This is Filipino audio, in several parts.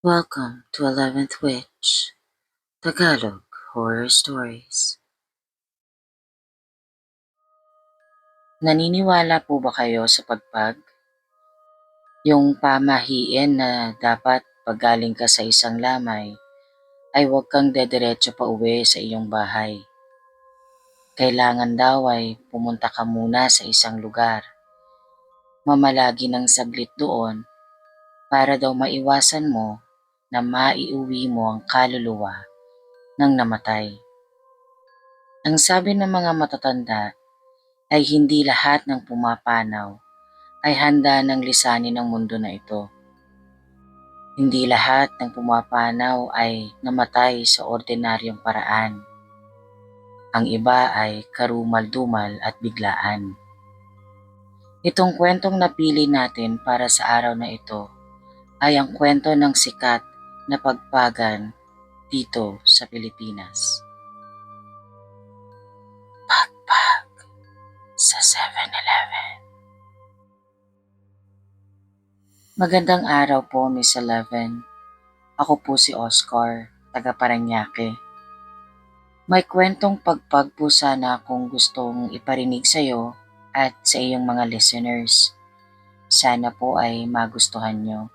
Welcome to 11th Witch, Tagalog Horror Stories. Naniniwala po ba kayo sa pagpag? Yung pamahiin na dapat paggaling ka sa isang lamay ay huwag kang dediretso pa uwi sa iyong bahay. Kailangan daw ay pumunta ka muna sa isang lugar, mamalagi ng saglit doon para daw maiwasan mo na maiuwi mo ang kaluluwa ng namatay. Ang sabi ng mga matatanda ay hindi lahat ng pumapanaw ay handa ng lisanin ng mundo na ito. Hindi lahat ng pumapanaw ay namatay sa ordinaryong paraan. Ang iba ay karumal-dumal at biglaan. Itong kwentong napili natin para sa araw na ito ay ang kwento ng sikat na pagpagan dito sa Pilipinas. Pagpag sa 7-Eleven. Magandang araw po, Miss Eleven. Ako po si Oscar, taga Parañaque. May kwentong pagpag po sana akong gustong iparinig sa iyo at sa iyong mga listeners. Sana po ay magustuhan nyo.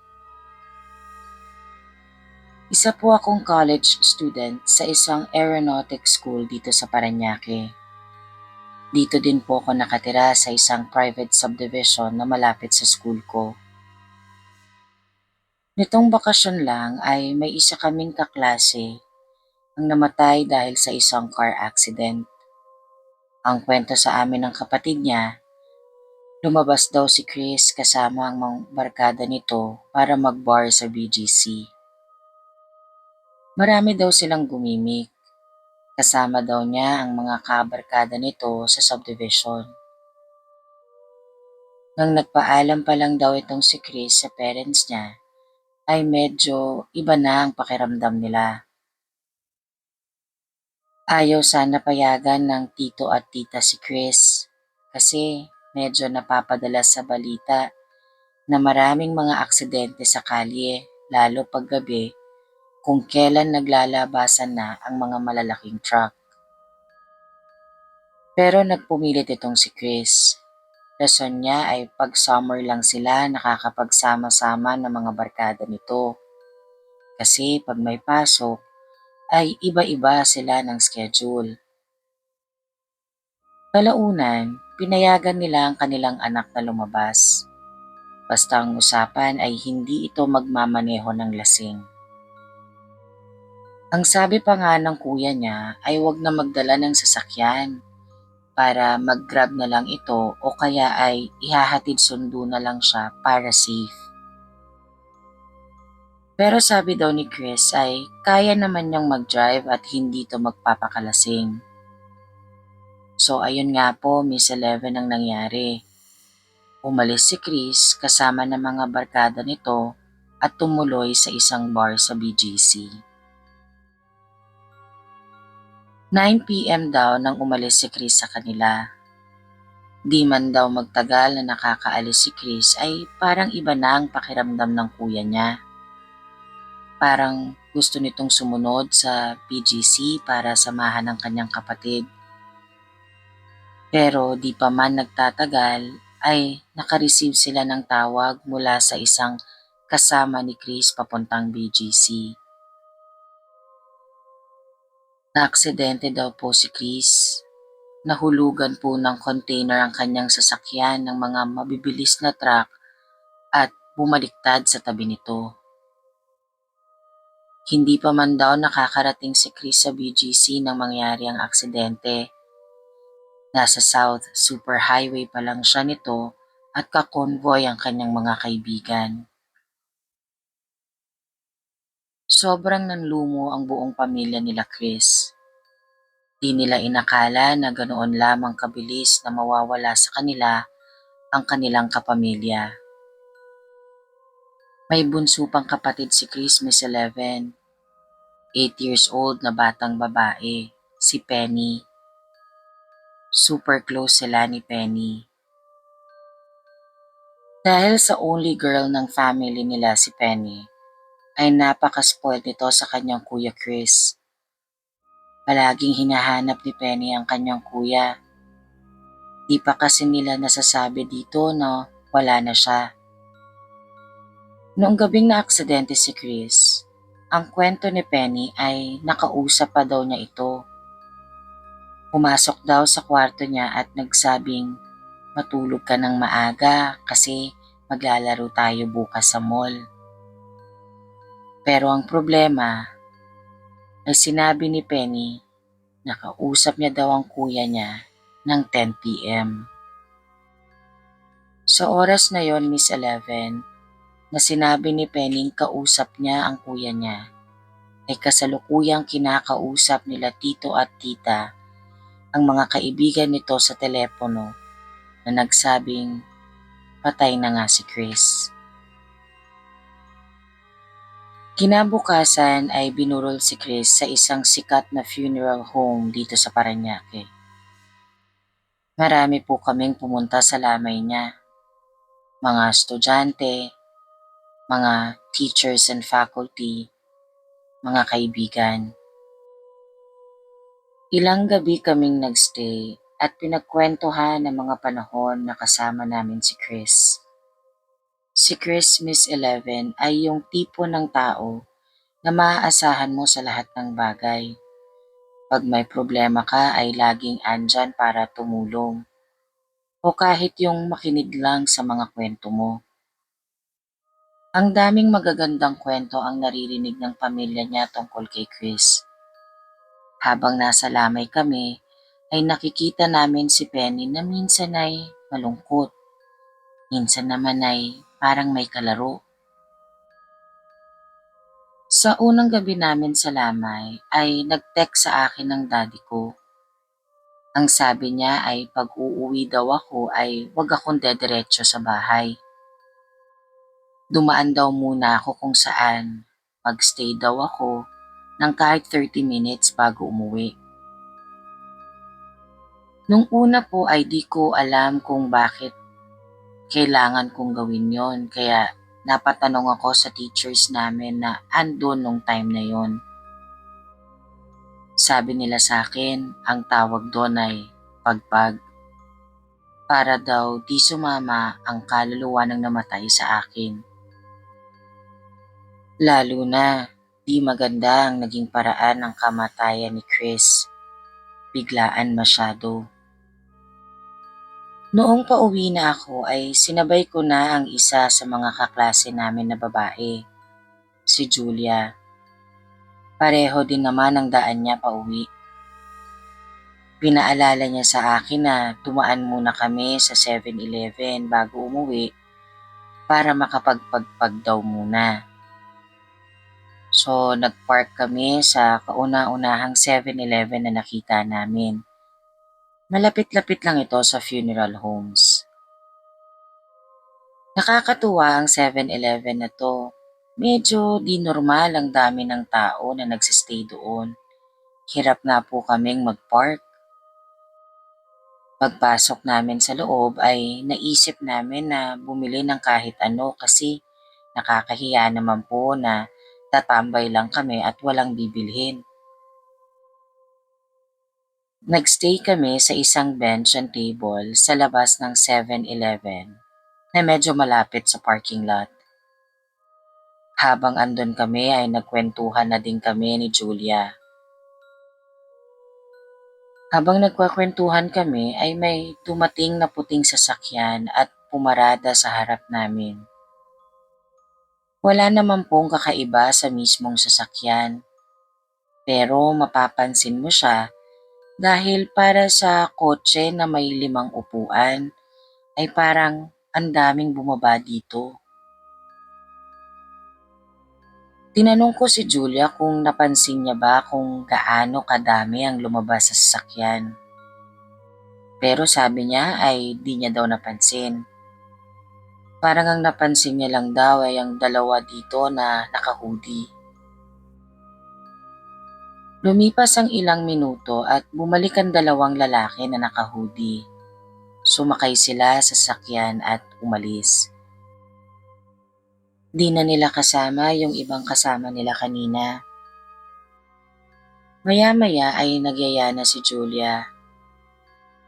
Isa po akong college student sa isang aeronautic school dito sa Parañaque. Dito din po ako nakatira sa isang private subdivision na malapit sa school ko. Nitong bakasyon lang ay may isa kaming kaklase ang namatay dahil sa isang car accident. Ang kwento sa amin ng kapatid niya, lumabas daw si Chris kasama ang mga barkada nito para mag-bar sa BGC. Marami daw silang gumimik. Kasama daw niya ang mga kabarkada nito sa subdivision. Nang nagpaalam pa lang daw itong si Chris sa parents niya, ay medyo iba na ang pakiramdam nila. Ayaw sana payagan ng tito at tita si Chris kasi medyo napapadala sa balita na maraming mga aksidente sa kalye lalo paggabi kung kailan naglalabasan na ang mga malalaking truck. Pero nagpumilit itong si Chris. Rason niya ay pag summer lang sila nakakapagsama-sama ng mga barkada nito. Kasi pag may pasok ay iba-iba sila ng schedule. Kalaunan, pinayagan nila ang kanilang anak na lumabas. Basta ang usapan ay hindi ito magmamaneho ng lasing. Ang sabi pa nga ng kuya niya ay huwag na magdala ng sasakyan para mag-grab na lang ito o kaya ay ihahatid sundo na lang siya para safe. Pero sabi daw ni Chris ay kaya naman niyang mag-drive at hindi ito magpapakalasing. So ayun nga po, Miss Eleven ang nangyari. Umalis si Chris kasama ng mga barkada nito at tumuloy sa isang bar sa BGC. 9 p.m. daw nang umalis si Chris sa kanila. Di man daw magtagal na nakakaalis si Chris ay parang iba na ang pakiramdam ng kuya niya. Parang gusto nitong sumunod sa BGC para samahan ng kanyang kapatid. Pero di pa man nagtatagal ay nakareceive sila ng tawag mula sa isang kasama ni Chris papuntang BGC. Naaksidente daw po si Chris. Nahulugan po ng container ang kanyang sasakyan ng mga mabibilis na truck at bumaliktad sa tabi nito. Hindi pa man daw nakakarating si Chris sa BGC nang mangyari ang aksidente. Nasa South Superhighway pa lang siya nito at kakonvoy ang kanyang mga kaibigan. Sobrang nanlumo ang buong pamilya nila Chris. Di nila inakala na ganoon lamang kabilis na mawawala sa kanila ang kanilang kapamilya. May bunso pang kapatid si Chris, Miss Eleven. 8 years old na batang babae, si Penny. Super close sila ni Penny. Dahil sa only girl ng family nila si Penny, ay napaka-spoiled nito sa kanyang kuya Chris. Palaging hinahanap ni Penny ang kanyang kuya. Di pa kasi nila nasasabi dito na wala na siya. Noong gabing na-aksidente si Chris, ang kwento ni Penny ay nakausap pa daw niya ito. Pumasok daw sa kwarto niya at nagsabing, "Matulog ka ng maaga kasi maglalaro tayo bukas sa mall." Pero ang problema ay sinabi ni Penny na kausap niya daw ang kuya niya ng 10 p.m. Sa oras na yon, Miss 11, na sinabi ni Penny kausap niya ang kuya niya, ay kasalukuyang kinakausap nila tito at tita ang mga kaibigan nito sa telepono na nagsabing patay na nga si Chris. Kinabukasan ay binurol si Chris sa isang sikat na funeral home dito sa Parañaque. Marami po kaming pumunta sa lamay niya. Mga estudyante, mga teachers and faculty, mga kaibigan. Ilang gabi kaming nagstay at pinagkwentuhan ng mga panahon na kasama namin si Chris. Si Chris, Miss 11, ay yung tipo ng tao na maaasahan mo sa lahat ng bagay. Pag may problema ka ay laging andyan para tumulong. O kahit yung makinig lang sa mga kwento mo. Ang daming magagandang kwento ang naririnig ng pamilya niya tungkol kay Chris. Habang nasa lamay kami, ay nakikita namin si Penny na minsan ay malungkot. Minsan naman ay parang may kalaro. Sa unang gabi namin sa lamay ay nag-text sa akin ng daddy ko. Ang sabi niya ay pag uuwi daw ako ay wag akong dediretso sa bahay. Dumaan daw muna ako kung saan. Magstay daw ako ng kahit 30 minutes bago umuwi. Nung una po ay di ko alam kung bakit kailangan kong gawin yon, kaya napatanong ako sa teachers namin na andun nung time na yon. Sabi nila sa akin, ang tawag doon ay pagpag. Para daw di sumama ang kaluluwa ng namatay sa akin. Lalo na di maganda ang naging paraan ng kamatayan ni Chris. Biglaan masyado. Noong pauwi na ako ay sinabay ko na ang isa sa mga kaklase namin na babae, si Julia. Pareho din naman ang daan niya pauwi. Pinaalala niya sa akin na tumaan muna kami sa 7-Eleven bago umuwi para makapagpagpag daw muna. So nagpark kami sa kauna-unahang 7-Eleven na nakita namin. Malapit-lapit lang ito sa funeral homes. Nakakatuwa ang 7-Eleven na to. Medyo di normal ang dami ng tao na nagsistay doon. Hirap nga po kaming mag-park. Pagpasok namin sa loob ay naisip namin na bumili ng kahit ano kasi nakakahiya naman po na tatambay lang kami at walang bibilhin. Nagstay kami sa isang bench and table sa labas ng 7-Eleven na medyo malapit sa parking lot. Habang andon kami ay nagkwentuhan na din kami ni Julia. Habang nagkwakwentuhan kami ay may dumating na puting sasakyan at pumarada sa harap namin. Wala naman pong kakaiba sa mismong sasakyan. Pero mapapansin mo siya dahil para sa kotse na may 5 upuan ay parang ang daming bumaba dito. Tinanong ko si Julia kung napansin niya ba kung gaano kadami ang lumabas sa sasakyan. Pero sabi niya ay di niya daw napansin. Parang ang napansin niya lang daw ay ang 2 dito na naka-hoodie. Lumipas ang ilang minuto at bumalik ang 2 lalaki na naka-hoodie. Sumakay sila sa sasakyan at umalis. Di na nila kasama yung ibang kasama nila kanina. Maya-maya ay nagyaya na si Julia.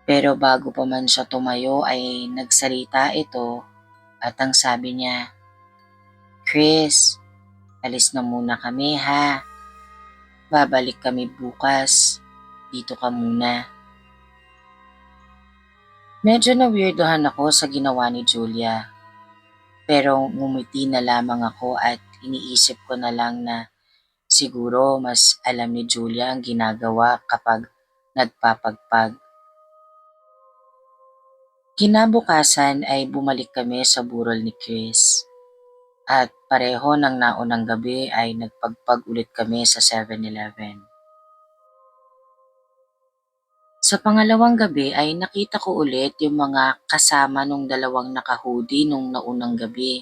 Pero bago pa man siya tumayo ay nagsalita ito at ang sabi niya, "Chris, alis na muna kami ha. Babalik kami bukas. Dito ka muna." Medyo na-weirdohan ako sa ginawa ni Julia. Pero ngumiti na lamang ako at iniisip ko na lang na siguro mas alam ni Julia ang ginagawa kapag nagpapagpag. Kinabukasan ay bumalik kami sa burol ni Chris at pareho ng naunang gabi ay nagpagpag ulit kami sa 7-Eleven. Sa pangalawang gabi ay nakita ko ulit yung mga kasama nung dalawang naka-hoodie nung naunang gabi.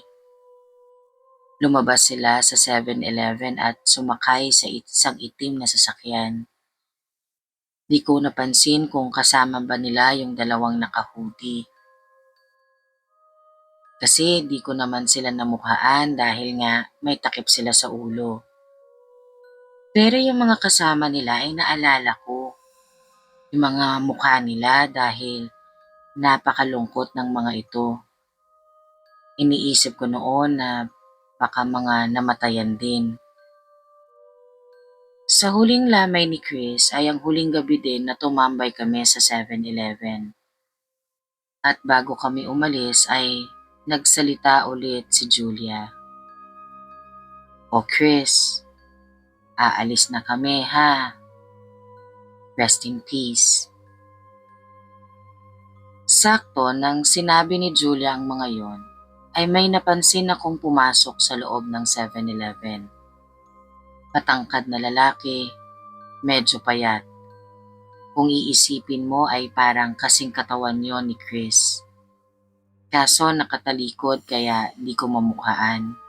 Lumabas sila sa 7-Eleven at sumakay sa isang itim na sasakyan. Di ko napansin kung kasama ba nila yung dalawang naka-hoodie. Kasi di ko naman sila namukhaan dahil nga may takip sila sa ulo. Pero yung mga kasama nila ay naalala ko. Yung mga mukha nila dahil napakalungkot ng mga ito. Iniisip ko noon na baka mga namatayan din. Sa huling lamay ni Chris ay ang huling gabi din na tumambay kami sa 7-Eleven. At bago kami umalis ay nagsalita ulit si Julia. "O Chris, aalis na kami ha. Rest in peace." Sakto nang sinabi ni Julia ang mga yon, ay may napansin akong pumasok sa loob ng 7-Eleven. Patangkad na lalaki, medyo payat. Kung iisipin mo ay parang kasing katawan yon ni Chris. Kaso nakatalikod kaya di ko mamukhaan.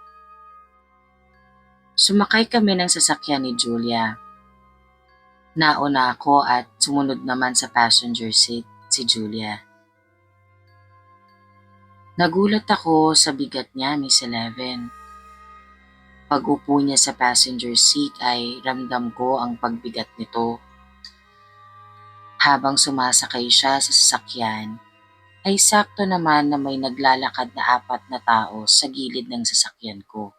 Sumakay kami ng sasakyan ni Julia. Nauna ako at sumunod naman sa passenger seat si Julia. Nagulat ako sa bigat niya, Miss Eleven. Pag-upo niya sa passenger seat ay ramdam ko ang pagbigat nito. Habang sumasakay siya sa sasakyan, ay sakto naman na may naglalakad na 4 na tao sa gilid ng sasakyan ko.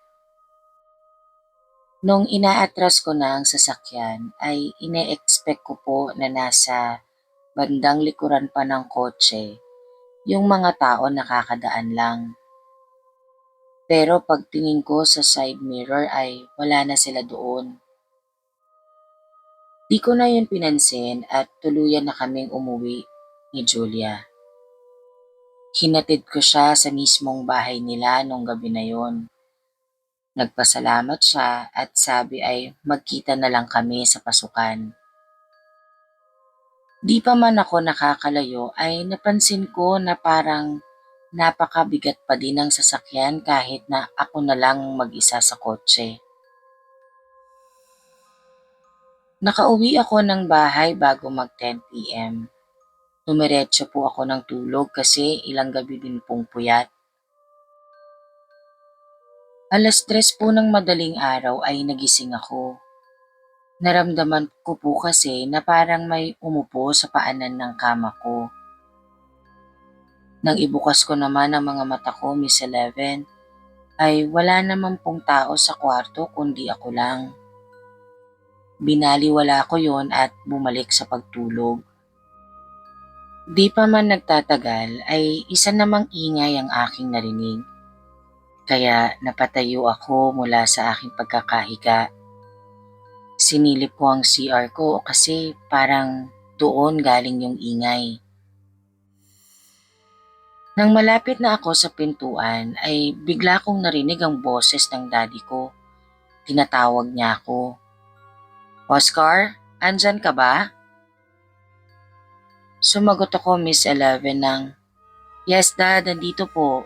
Nung inaatras ko na ang sasakyan ay ine-expect ko po na nasa bandang likuran pa ng kotse yung mga tao nakakadaan lang. Pero pagtingin ko sa side mirror ay wala na sila doon. Di ko na yun pinansin at tuluyan na kaming umuwi ni Julia. Hinatid ko siya sa mismong bahay nila nung gabi na yon. Nagpasalamat siya at sabi ay magkita na lang kami sa pasukan. Di pa man ako nakakalayo ay napansin ko na parang napakabigat pa din ng sasakyan kahit na ako na lang mag-isa sa kotse. Nakauwi ako ng bahay bago mag 10 p.m. Dumiretso po ako ng tulog kasi ilang gabi din pong puyat. 3:00 po ng madaling araw ay nagising ako. Naramdaman ko po kasi na parang may umupo sa paanan ng kama ko. Nang ibukas ko naman ang mga mata ko, Miss Eleven, ay wala naman pong tao sa kwarto kundi ako lang. Binaliwala ko yon at bumalik sa pagtulog. Di pa man nagtatagal ay isa namang ingay ang aking narinig. Kaya napatayo ako mula sa aking pagkakahiga. Sinilip ko ang CR ko kasi parang doon galing yung ingay. Nang malapit na ako sa pintuan ay bigla kong narinig ang boses ng daddy ko. Tinatawag niya ako. "Oscar, andyan ka ba?" Sumagot ako, Miss Eleven, ng, "Yes dad, nandito po."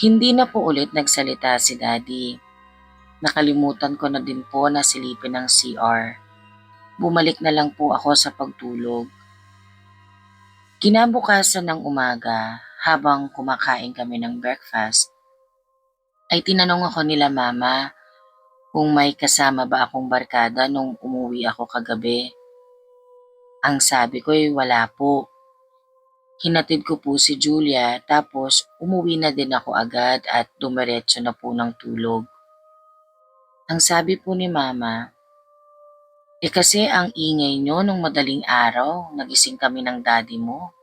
Hindi na po ulit nagsalita si daddy. Nakalimutan ko na din po na silipin ang CR. Bumalik na lang po ako sa pagtulog. Kinabukasan ng umaga, habang kumakain kami ng breakfast, ay tinanong ako nila mama kung may kasama ba akong barkada nung umuwi ako kagabi. Ang sabi ko ay wala po. Hinatid ko po si Julia tapos umuwi na din ako agad at dumiretso na po ng tulog. Ang sabi po ni mama, kasi ang ingay nyo nung madaling araw, nagising kami ng daddy mo.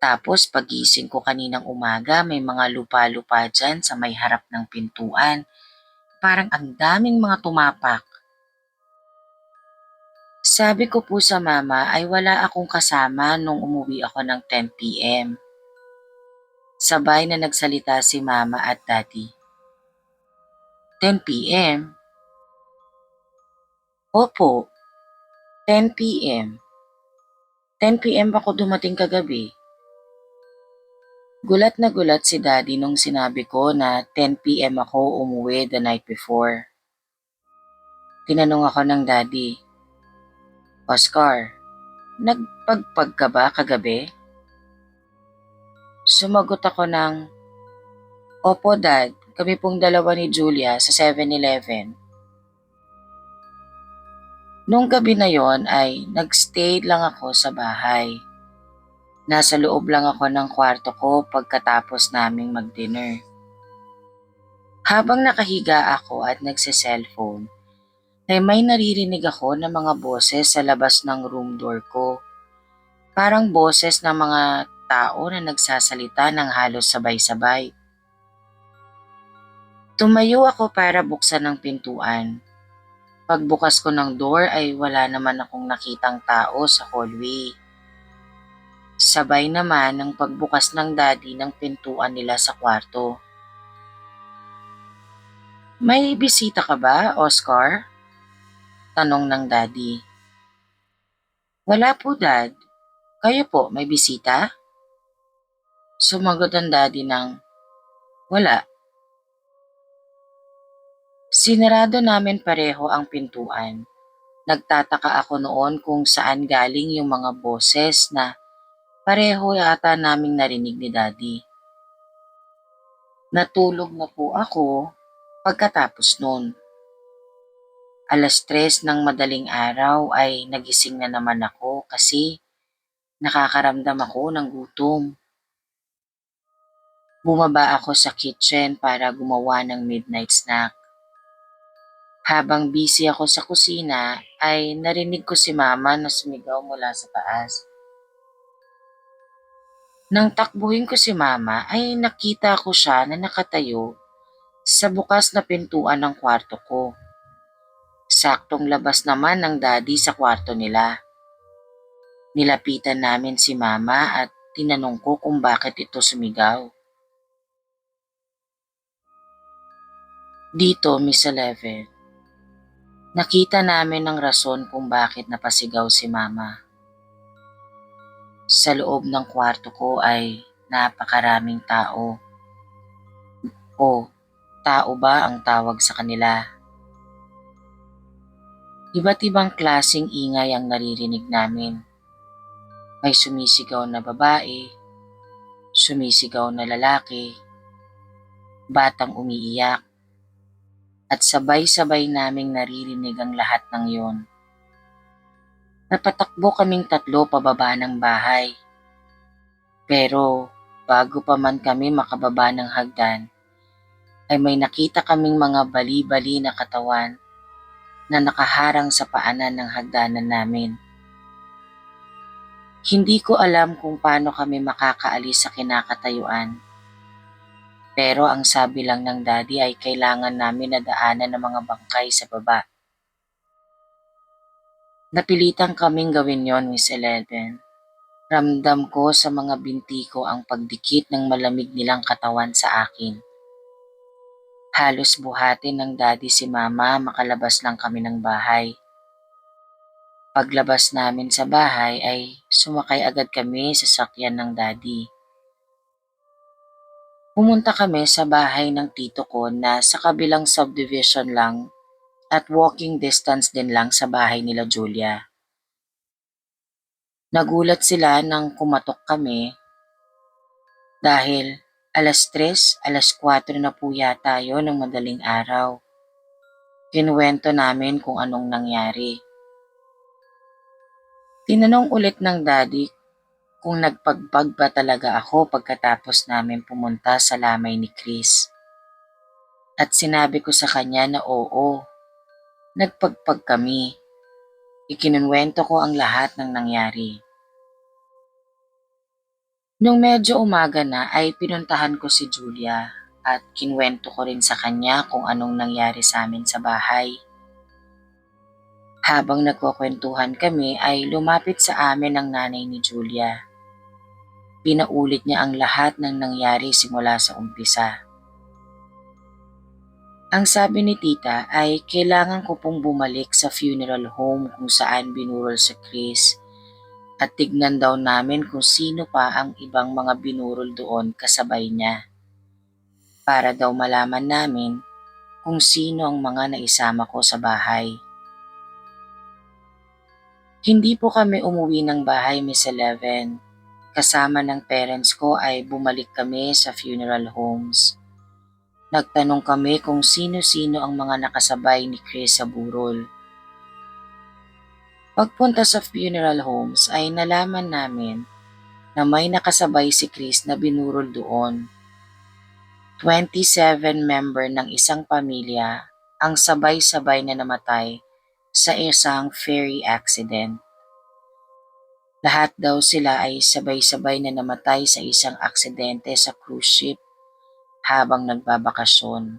Tapos pagising ko kaninang umaga, may mga lupa-lupa dyan sa may harap ng pintuan. Parang ang daming mga tumapak. Sabi ko po sa mama ay wala akong kasama nung umuwi ako ng 10 p.m. Sabay na nagsalita si mama at daddy. 10 p.m.? Opo, 10 p.m. 10 p.m. ako dumating kagabi. Gulat na gulat si daddy nung sinabi ko na 10 p.m. ako umuwi the night before. Tinanong ako ng daddy, Oscar, nagpagpag ka ba kagabi? Sumagot ako ng, Opo dad, kami pong dalawa ni Julia sa 7-Eleven. Nung gabi na yon ay nagstay lang ako sa bahay. Nasa loob lang ako ng kwarto ko pagkatapos naming mag-dinner. Habang nakahiga ako at nagse-cellphone, ay may naririnig ako ng mga boses sa labas ng room door ko. Parang boses ng mga tao na nagsasalita ng halos sabay-sabay. Tumayo ako para buksan ang pintuan. Pagbukas ko ng door ay wala naman akong nakitang tao sa hallway. Sabay naman ang pagbukas ng daddy ng pintuan nila sa kwarto. May bisita ka ba, Oscar? Tanong ng daddy. Wala po dad. Kayo po, may bisita? Sumagot ang daddy ng, wala. Sinarado namin pareho ang pintuan. Nagtataka ako noon kung saan galing yung mga boses na pareho yata naming narinig ni daddy. Natulog na po ako pagkatapos nun. 3:00 ng madaling araw ay nagising na naman ako kasi nakakaramdam ako ng gutom. Bumaba ako sa kitchen para gumawa ng midnight snack. Habang busy ako sa kusina ay narinig ko si mama na sumigaw mula sa taas. Nang takbuhin ko si mama ay nakita ko siya na nakatayo sa bukas na pintuan ng kwarto ko. Saktong labas naman ng daddy sa kwarto nila. Nilapitan namin si mama at tinanong ko kung bakit ito sumigaw. Dito, Miss Eleven, nakita namin ang rason kung bakit napasigaw si mama. Sa loob ng kwarto ko ay napakaraming tao. O, tao ba ang tawag sa kanila? Iba't ibang klaseng ingay ang naririnig namin. May sumisigaw na babae, sumisigaw na lalaki, batang umiiyak, at sabay-sabay naming naririnig ang lahat ng yon. Napatakbo kaming 3 pababa ng bahay. Pero bago pa man kami makababa ng hagdan, ay may nakita kaming mga bali-bali na katawan na nakaharang sa paanan ng hagdanan namin. Hindi ko alam kung paano kami makakaalis sa kinakatayuan. Pero ang sabi lang ng daddy ay kailangan namin na daanan ng mga bangkay sa baba. Napilitan kaming gawin yon, Miss Eleven. Ramdam ko sa mga binti ko ang pagdikit ng malamig nilang katawan sa akin. Halos buhatin ng daddy si mama makalabas lang kami ng bahay. Paglabas namin sa bahay ay sumakay agad kami sa sakyan ng daddy. Pumunta kami sa bahay ng tito ko na sa kabilang subdivision lang at walking distance din lang sa bahay nila Julia. Nagulat sila nang kumatok kami dahil Alas 3, alas 4 na po yata yon ng madaling araw. Kinuwento namin kung anong nangyari. Tinanong ulit ng daddy kung nagpagbag ba talaga ako pagkatapos namin pumunta sa lamay ni Chris. At sinabi ko sa kanya na oo, nagpagpag kami. Ikinunwento ko ang lahat ng nangyari. Nung medyo umaga na ay pinuntahan ko si Julia at kinwento ko rin sa kanya kung anong nangyari sa amin sa bahay. Habang nagkukwentuhan kami ay lumapit sa amin ang nanay ni Julia. Pinaulit niya ang lahat ng nangyari simula sa umpisa. Ang sabi ni tita ay kailangan ko pong bumalik sa funeral home kung saan binurol si Chris at tignan daw namin kung sino pa ang ibang mga binurol doon kasabay niya. Para daw malaman namin kung sino ang mga naisama ko sa bahay. Hindi po kami umuwi ng bahay, Miss Eleven. Kasama ng parents ko ay bumalik kami sa funeral homes. Nagtanong kami kung sino-sino ang mga nakasabay ni Chris sa burol. Pagpunta sa funeral homes ay nalaman namin na may nakasabay si Chris na binurol doon. 27 member ng isang pamilya ang sabay-sabay na namatay sa isang ferry accident. Lahat daw sila ay sabay-sabay na namatay sa isang aksidente sa cruise ship habang nagbabakasyon.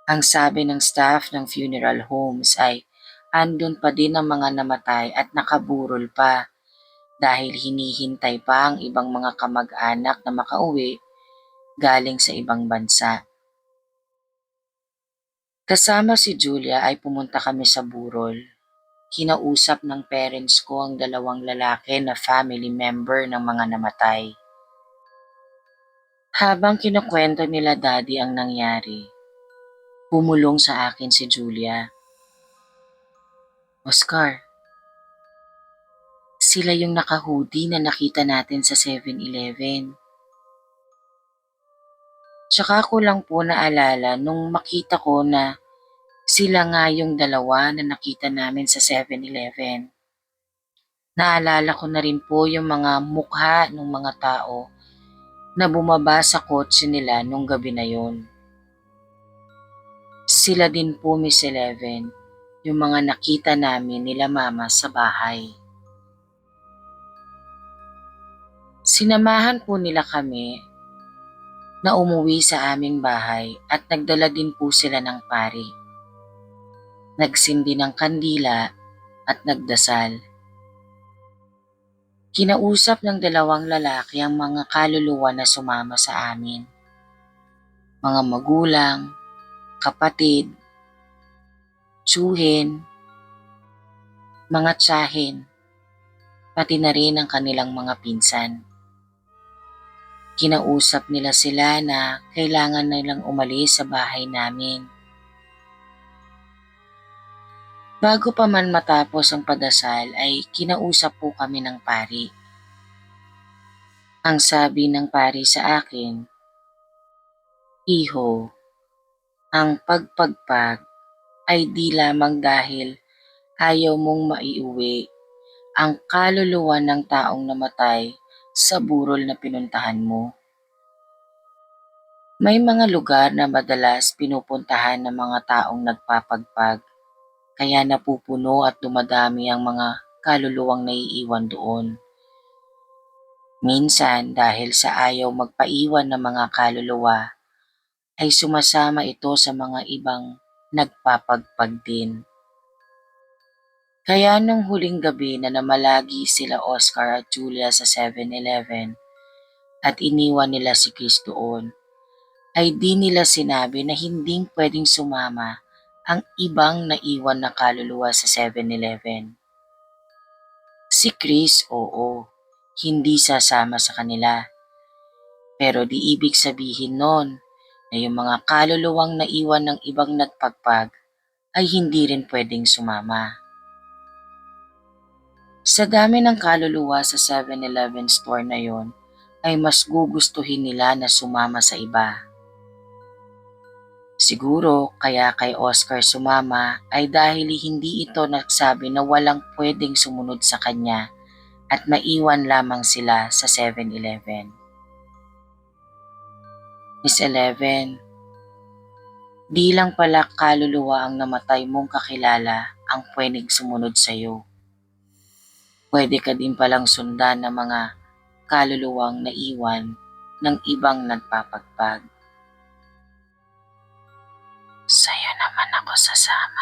Ang sabi ng staff ng funeral homes ay andun pa din ang mga namatay at nakaburol pa dahil hinihintay pa ang ibang mga kamag-anak na makauwi galing sa ibang bansa. Kasama si Julia ay pumunta kami sa burol. Kinausap ng parents ko ang dalawang lalaki na family member ng mga namatay. Habang kinukwento nila daddy ang nangyari, pumulong sa akin si Julia. Oscar, sila yung naka-hoodie na nakita natin sa 7-Eleven. Tsaka ko lang po naalala nung makita ko na sila nga yung dalawa na nakita namin sa 7-Eleven. Naalala ko na rin po yung mga mukha ng mga tao na bumaba sa kotse nila nung gabi na yon. Sila din po, Miss Eleven, yung mga nakita namin nila mama sa bahay. Sinamahan po nila kami na umuwi sa aming bahay at nagdala din po sila ng pari. Nagsindi ng kandila at nagdasal. Kinausap ng dalawang lalaki ang mga kaluluwa na sumama sa amin. Mga magulang, kapatid, tsuhin, mga tiyahin, pati na rin ang kanilang mga pinsan. Kinausap nila sila na kailangan nilang umalis sa bahay namin. Bago pa man matapos ang padasal ay kinausap po kami ng pari. Ang sabi ng pari sa akin, Iho, ang pagpagpag ay di lamang dahil ayaw mong maiuwi ang kaluluwa ng taong namatay sa burol na pinuntahan mo. May mga lugar na madalas pinupuntahan ng mga taong nagpapagpag, kaya napupuno at dumadami ang mga kaluluwang naiiwan doon. Minsan dahil sa ayaw magpaiwan ng mga kaluluwa, ay sumasama ito sa mga ibang nagpapagpag din. Kaya nung huling gabi na namalagi sila Oscar at Julia sa 7-Eleven at iniwan nila si Chris doon, ay di nila sinabi na hinding pwedeng sumama ang ibang naiwan na kaluluwa sa 7-Eleven. Si Chris, oo, hindi sasama sa kanila. Pero di ibig sabihin nun na yung mga kaluluwang naiwan ng ibang nagpagpag ay hindi rin pwedeng sumama. Sa dami ng kaluluwa sa 7-Eleven store na yon, ay mas gugustuhin nila na sumama sa iba. Siguro kaya kay Oscar sumama ay dahil hindi ito nagsabi na walang pwedeng sumunod sa kanya at maiwan lamang sila sa 7-Eleven. Miss Eleven, di lang pala kaluluwa ang namatay mong kakilala ang pwedeng sumunod sa'yo. Pwede ka din palang sundan ng mga kaluluwang naiwan ng ibang nagpapagpag. Sa'yo naman ako sasama.